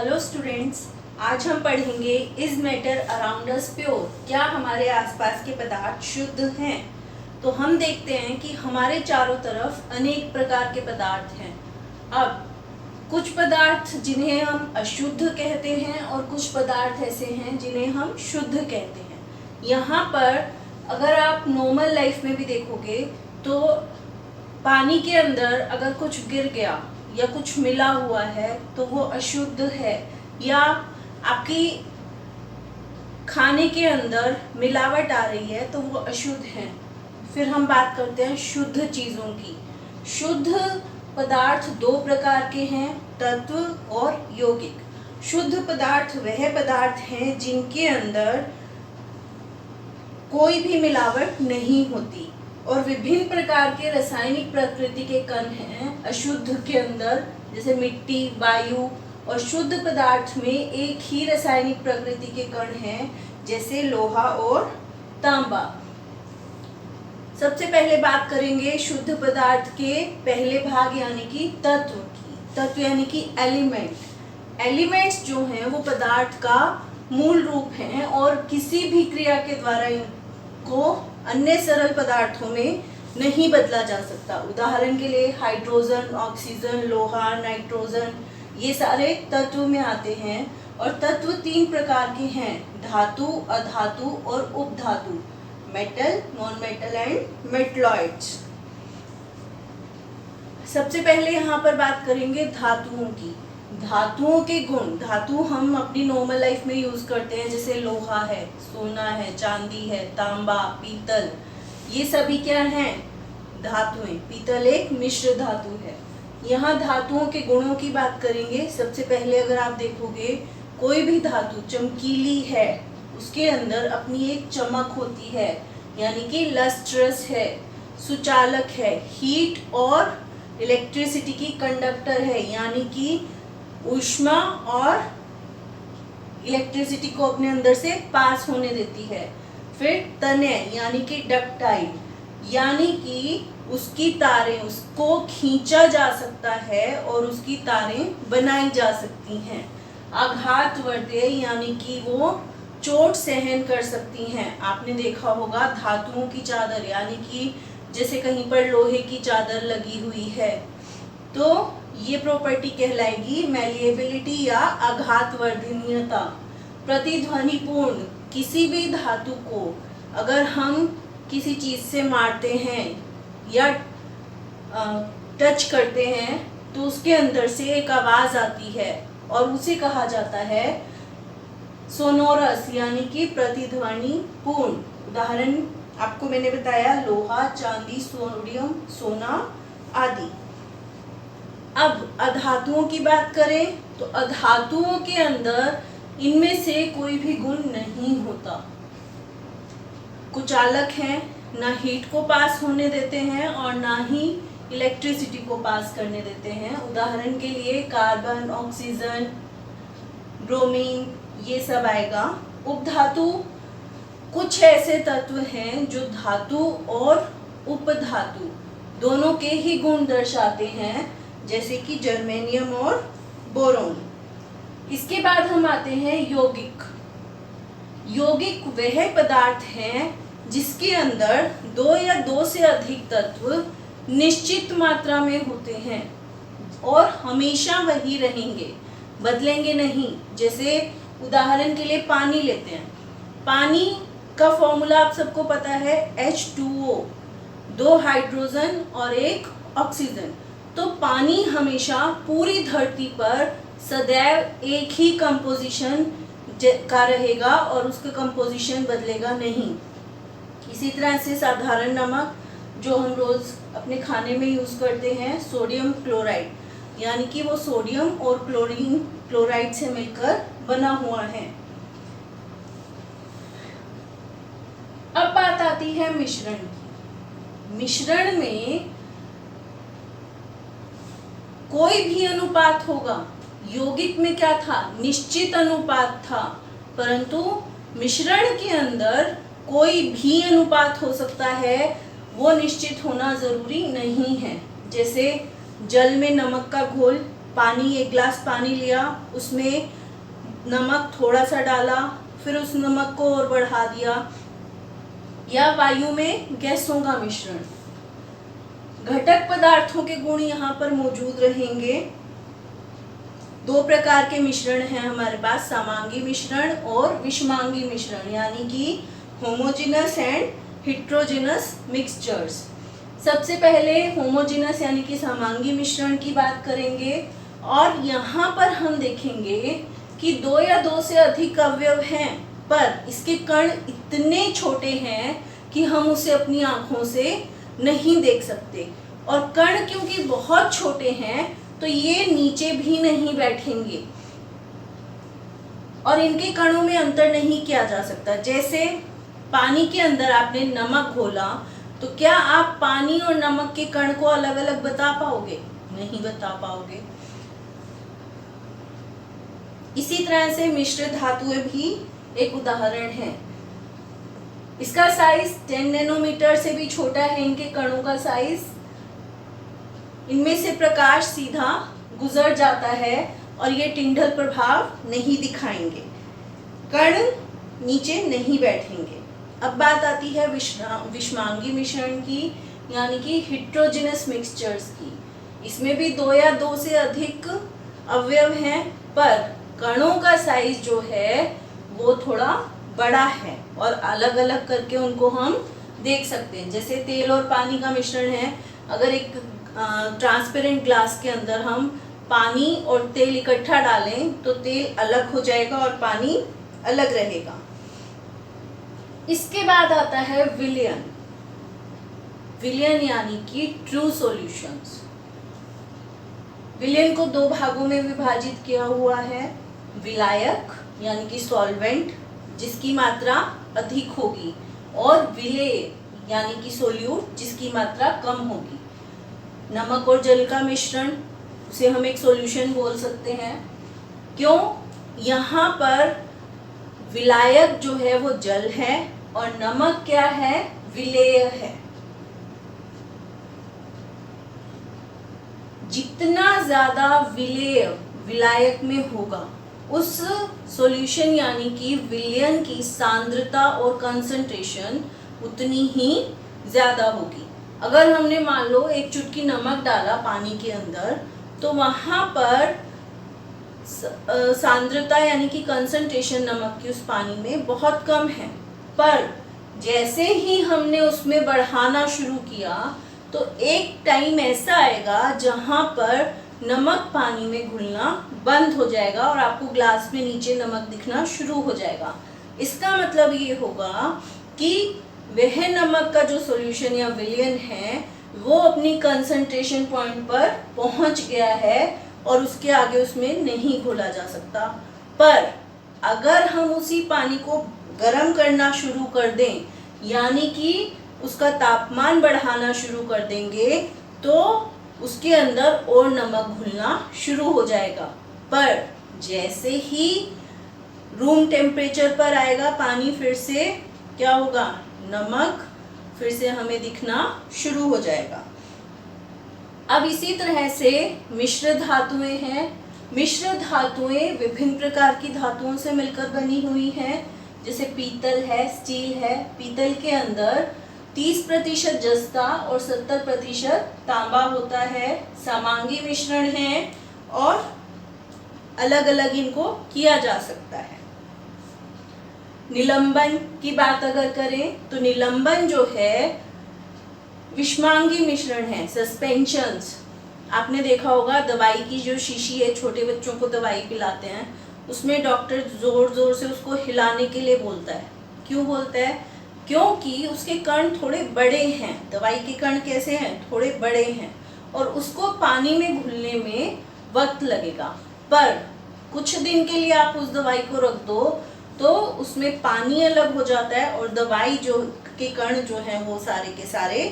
Hello students, आज हम पढ़ेंगे is matter around us pure. क्या हमारे आसपास के पदार्थ शुद्ध हैं? तो हम देखते हैं कि हमारे चारों तरफ अनेक प्रकार के पदार्थ हैं। अब कुछ पदार्थ जिन्हें हम अशुद्ध कहते हैं और कुछ पदार्थ ऐसे हैं जिन्हें हम शुद्ध कहते हैं। यहाँ पर अगर आप नॉर्मल लाइफ में भी देखोगे तो पानी के अंदर अगर कुछ गिर गया या कुछ मिला हुआ है तो वो अशुद्ध है, या आपकी खाने के अंदर मिलावट आ रही है तो वो अशुद्ध है। फिर हम बात करते हैं शुद्ध चीज़ों की। शुद्ध पदार्थ दो प्रकार के हैं, तत्व और यौगिक। शुद्ध पदार्थ वह पदार्थ हैं जिनके अंदर कोई भी मिलावट नहीं होती और विभिन्न प्रकार के रासायनिक प्रकृति के कण हैं अशुद्ध के अंदर, जैसे मिट्टी, वायु। और शुद्ध पदार्थ में एक ही रासायनिक प्रकृति के कण हैं, जैसे लोहा और तांबा। सबसे पहले बात करेंगे शुद्ध पदार्थ के पहले भाग यानी कि तत्व की। तत्व यानी कि एलिमेंट। एलिमेंट्स जो हैं वो पदार्थ का मूल रूप हैं और किसी भी क्रिया के द्वारा इनको अन्य सरल पदार्थों में नहीं बदला जा सकता। उदाहरण के लिए हाइड्रोजन, ऑक्सीजन, लोहा, नाइट्रोजन, ये सारे तत्व में आते हैं। और तत्व तीन प्रकार के हैं, धातु, अधातु और उपधातु। Metal, non metal and metalloids. सबसे पहले यहाँ पर बात करेंगे धातुओं की। धातुओं के गुण। धातु हम अपनी नॉर्मल लाइफ में यूज करते हैं, जैसे लोहा है, सोना है, चांदी है, तांबा, पीतल, ये सभी क्या हैं? धातुएं। पीतल एक मिश्र धातु है। यहाँ धातुओं के गुणों की बात करेंगे। सबसे पहले अगर आप देखोगे कोई भी धातु चमकीली है, उसके अंदर अपनी एक चमक होती है, यानी कि लस्ट्रस है, सुचालक है, हीट और इलेक्ट्रिसिटी की कंडक्टर है, यानी कि ऊष्मा और इलेक्ट्रिसिटी को अपने अंदर से पास होने देती है। फिर तनय यानी कि डक्टाइल, यानी कि उसकी तारें, उसको खींचा जा सकता है और उसकी तारें बनाई जा सकती हैं। आघातवर्धय यानी कि वो चोट सहन कर सकती हैं। आपने देखा होगा धातुओं की चादर, यानी कि जैसे कहीं पर लोहे की चादर लगी हुई है तो ये प्रॉपर्टी कहलाएगी मैलिएबिलिटी या आघातवर्धनीयता। प्रतिध्वनिपूर्ण, किसी भी धातु को अगर हम किसी चीज से मारते हैं या टच करते हैं तो उसके अंदर से एक आवाज आती है और उसे कहा जाता है सोनोरस, यानी कि प्रतिध्वनिपूर्ण। उदाहरण आपको मैंने बताया लोहा, चांदी, सोडियम, सोना आदि। अब अधातुओं की बात करें तो अधातुओं के अंदर इनमें से कोई भी गुण नहीं होता। कुचालक हैं, ना हीट को पास होने देते हैं और ना ही इलेक्ट्रिसिटी को पास करने देते हैं। उदाहरण के लिए कार्बन, ऑक्सीजन, ब्रोमीन, ये सब आएगा। उपधातु कुछ ऐसे तत्व हैं जो धातु और उपधातु दोनों के ही गुण दर्शाते हैं, जैसे कि जर्मेनियम और बोरोन। इसके बाद हम आते हैं यौगिक। यौगिक वह पदार्थ हैं जिसके अंदर दो या दो से अधिक तत्व निश्चित मात्रा में होते हैं और हमेशा वही रहेंगे, बदलेंगे नहीं। जैसे उदाहरण के लिए पानी लेते हैं। पानी का फॉर्मूला आप सबको पता है, H2O, दो हाइड्रोजन और एक ऑक्सीजन। तो पानी हमेशा पूरी धरती पर सदैव एक ही कंपोजिशन का रहेगा और उसका कंपोजिशन बदलेगा नहीं। इसी तरह से साधारण नमक जो हम रोज अपने खाने में यूज करते हैं, सोडियम क्लोराइड, यानी कि वो सोडियम और क्लोरीन क्लोराइड से मिलकर बना हुआ है। अब बात आती है मिश्रण की। मिश्रण में कोई भी अनुपात होगा। यौगिक में क्या था? निश्चित अनुपात था, परंतु मिश्रण के अंदर कोई भी अनुपात हो सकता है, वो निश्चित होना जरूरी नहीं है। जैसे जल में नमक का घोल पानी, 1 गिलास पानी लिया, उसमें नमक थोड़ा सा डाला, फिर उस नमक को और बढ़ा दिया, या वायु में गैसों का मिश्रण। घटक पदार्थों के गुण यहाँ पर मौजूद रहेंगे। 2 प्रकार के मिश्रण हैं हमारे पास, समांगी मिश्रण और विषमांगी मिश्रण, यानी कि होमोजेनस एंड हेट्रोजेनस मिक्सचर्स। सबसे पहले होमोजेनस यानी कि समांगी मिश्रण की बात करेंगे, और यहाँ पर हम देखेंगे कि 2 या 2 से अधिक अवयव हैं, पर इसके कण इतने छोटे हैं कि हम उसे अपनी आंखों से नहीं देख सकते। और कण क्योंकि बहुत छोटे हैं तो ये नीचे भी नहीं बैठेंगे और इनके कणों में अंतर नहीं किया जा सकता। जैसे पानी के अंदर आपने नमक घोला, तो क्या आप पानी और नमक के कण को अलग अलग बता पाओगे? नहीं बता पाओगे। इसी तरह से मिश्र धातुएं भी एक उदाहरण है। इसका साइज 10 नैनोमीटर से भी छोटा है, इनके कणों का साइज। इनमें से प्रकाश सीधा गुजर जाता है और ये टिंडल प्रभाव नहीं दिखाएंगे, कण नीचे नहीं बैठेंगे। अब बात आती है विषमांगी मिश्रण की, यानी कि हेट्रोजेनस मिक्सचर्स की। इसमें भी 2 या 2 से अधिक अवयव हैं, पर कणों का साइज जो है वो थोड़ा बड़ा है और अलग अलग करके उनको हम देख सकते हैं। जैसे तेल और पानी का मिश्रण है, अगर एक ट्रांसपेरेंट ग्लास के अंदर हम पानी और तेल इकट्ठा डालें तो तेल अलग हो जाएगा और पानी अलग रहेगा। इसके बाद आता है विलयन। विलयन यानी कि ट्रू सॉल्यूशंस। विलयन को 2 भागों में विभाजित किया हुआ है। विलायक यानी कि सॉल्वेंट, जिसकी मात्रा अधिक होगी, और विलेय यानी कि सोल्यूट, जिसकी मात्रा कम होगी। नमक और जल का मिश्रण, उसे हम एक सॉल्यूशन बोल सकते हैं। क्यों? यहाँ पर विलायक जो है वो जल है और नमक क्या है? विलेय है। जितना ज्यादा विलेय विलायक में होगा, उस सॉल्यूशन यानी कि विलयन की सांद्रता और कंसंट्रेशन उतनी ही ज्यादा होगी। अगर हमने मान लो 1 चुटकी नमक डाला पानी के अंदर, तो वहां पर सांद्रता यानी कि कंसंट्रेशन नमक की उस पानी में बहुत कम है, पर जैसे ही हमने उसमें बढ़ाना शुरू किया तो एक टाइम ऐसा आएगा जहां पर नमक पानी में घुलना बंद हो जाएगा और आपको ग्लास में नीचे नमक दिखना शुरू हो जाएगा। इसका मतलब ये होगा कि वह नमक का जो सॉल्यूशन या विलयन है वो अपनी कंसंट्रेशन पॉइंट पर पहुंच गया है और उसके आगे उसमें नहीं घोला जा सकता। पर अगर हम उसी पानी को गर्म करना शुरू कर दें, यानी कि उसका तापमान बढ़ाना शुरू कर देंगे, तो उसके अंदर और नमक घुलना शुरू हो जाएगा। पर जैसे ही रूम टेम्परेचर पर आएगा पानी, फिर से क्या होगा? नमक फिर से हमें दिखना शुरू हो जाएगा। अब इसी तरह से मिश्र धातुएं हैं। मिश्र धातुएं विभिन्न प्रकार की धातुओं से मिलकर बनी हुई हैं। जैसे पीतल है, स्टील है। पीतल के अंदर 30% जस्ता और 70% तांबा होता है। समांगी मिश्रण है और अलग अलग इनको किया जा सकता है। निलंबन की बात अगर करें तो निलंबन जो है विषमांगी मिश्रण है। सस्पेंशंस, आपने देखा होगा दवाई की जो शीशी है, छोटे बच्चों को दवाई पिलाते हैं, उसमें डॉक्टर जोर जोर से उसको हिलाने के लिए बोलता है। क्यों बोलता है? क्योंकि उसके कण थोड़े बड़े हैं। दवाई के कण कैसे हैं? थोड़े बड़े हैं और उसको पानी में घुलने में वक्त लगेगा। पर कुछ दिन के लिए आप उस दवाई को रख दो तो उसमें पानी अलग हो जाता है और दवाई जो के कण जो हैं वो सारे के सारे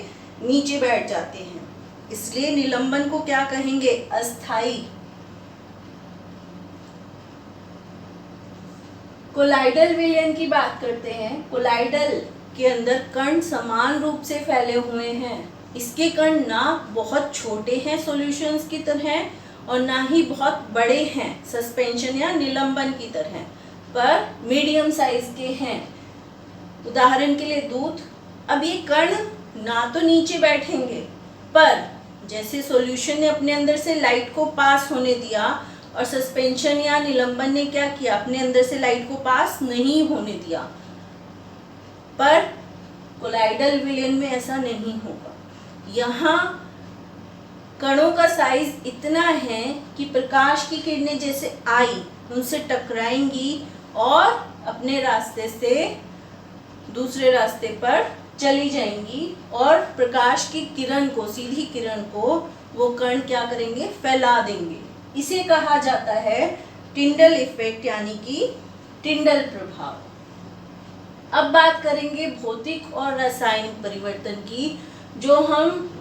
नीचे बैठ जाते हैं। इसलिए निलंबन को क्या कहेंगे? अस्थाई। कोलाइडल विलयन की बात करते हैं। कोलाइडल के अंदर कण समान रूप से फैले हुए हैं। इसके कण ना बहुत छोटे हैं सॉल्यूशंस की तरह और ना ही बहुत बड़े हैं सस्पेंशन या निलंबन की तरह, पर मीडियम साइज के हैं। उदाहरण के लिए दूध। अब ये कण ना तो नीचे बैठेंगे, पर जैसे सॉल्यूशन ने अपने अंदर से लाइट को पास होने दिया और सस्पेंशन या निलंबन ने क्या किया, अपने अंदर से लाइट को पास नहीं होने दिया, पर कोलाइडल विलयन में ऐसा नहीं होगा। यहाँ कणों का साइज इतना है कि प्रकाश की किरणें जैसे आई उनसे टकराएंगी और अपने रास्ते से दूसरे रास्ते पर चली जाएंगी और प्रकाश की किरण को, सीधी किरण को वो कण क्या करेंगे, फैला देंगे। इसे कहा जाता है टिंडल इफेक्ट यानी कि टिंडल प्रभाव। अब बात करेंगे भौतिक और रासायनिक परिवर्तन की, जो हम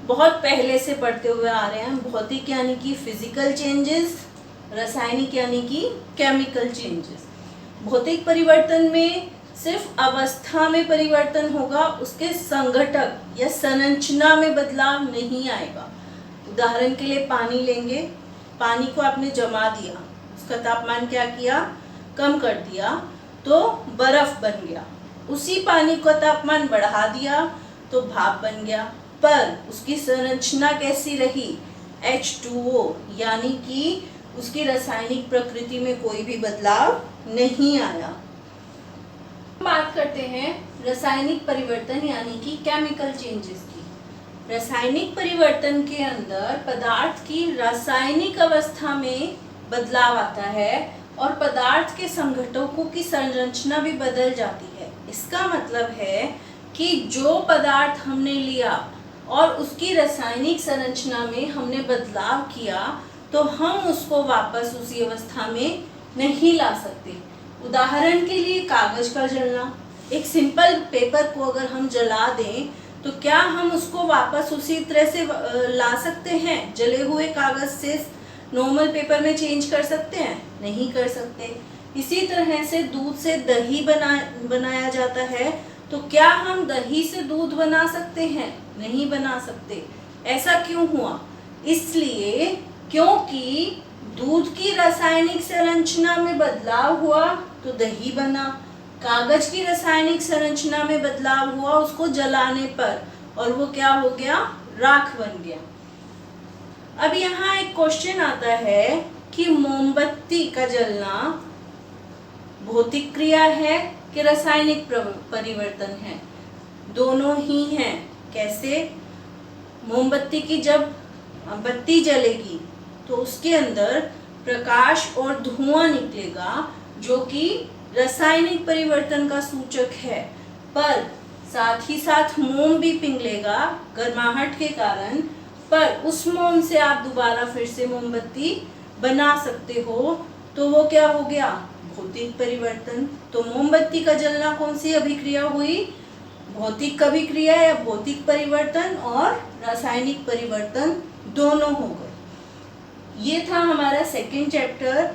बहुत पहले से पढ़ते हुए आ रहे हैं। भौतिक यानी कि फिजिकल चेंजेस, रासायनिक यानी कि केमिकल चेंजेस। भौतिक परिवर्तन में सिर्फ अवस्था में परिवर्तन होगा, उसके संघटक या संरचना में बदलाव नहीं आएगा। उदाहरण के लिए पानी लेंगे। पानी को आपने जमा दिया, उसका तापमान क्या किया, कम कर दिया, तो बर्फ बन गया। उसी पानी का तापमान बढ़ा दिया तो भाप बन गया, पर उसकी संरचना कैसी रही, H2O, यानी कि उसकी रासायनिक प्रकृति में कोई भी बदलाव नहीं आया। बात करते हैं रासायनिक परिवर्तन यानी कि केमिकल चेंजेस की। रासायनिक परिवर्तन के अंदर पदार्थ की रासायनिक अवस्था में बदलाव आता है और पदार्थ के संघटकों की संरचना भी बदल जाती है। इसका मतलब है कि जो पदार्थ हमने लिया और उसकी रासायनिक संरचना में हमने बदलाव किया, तो हम उसको वापस उसी अवस्था में नहीं ला सकते। उदाहरण के लिए कागज का जलना। एक सिंपल पेपर को अगर हम जला दें तो क्या हम उसको वापस उसी तरह से ला सकते हैं? जले हुए कागज से नॉर्मल पेपर में चेंज कर सकते हैं? नहीं कर सकते। इसी तरह से दूध से दही बनाया जाता है, तो क्या हम दही से दूध बना सकते हैं? नहीं बना सकते। ऐसा क्यों हुआ? इसलिए क्योंकि दूध की रासायनिक संरचना में बदलाव हुआ तो दही बना, कागज की रासायनिक संरचना में बदलाव हुआ उसको जलाने पर, और वो क्या हो गया, राख बन गया। अब यहाँ एक क्वेश्चन आता है कि मोमबत्ती का जलना भौतिक क्रिया है कि रासायनिक परिवर्तन है? दोनों ही हैं। कैसे? मोमबत्ती की जब बत्ती जलेगी तो उसके अंदर प्रकाश और धुआं निकलेगा, जो कि रासायनिक परिवर्तन का सूचक है, पर साथ ही साथ मोम भी पिघलेगा गर्माहट के कारण, पर उस मोम से आप दोबारा फिर से मोमबत्ती बना सकते हो, तो वो क्या हो गया, भौतिक परिवर्तन। तो मोमबत्ती का जलना कौन सी अभिक्रिया हुई? भौतिक अभिक्रिया या भौतिक परिवर्तन और रासायनिक परिवर्तन दोनों हो गए। ये था हमारा सेकंड चैप्टर।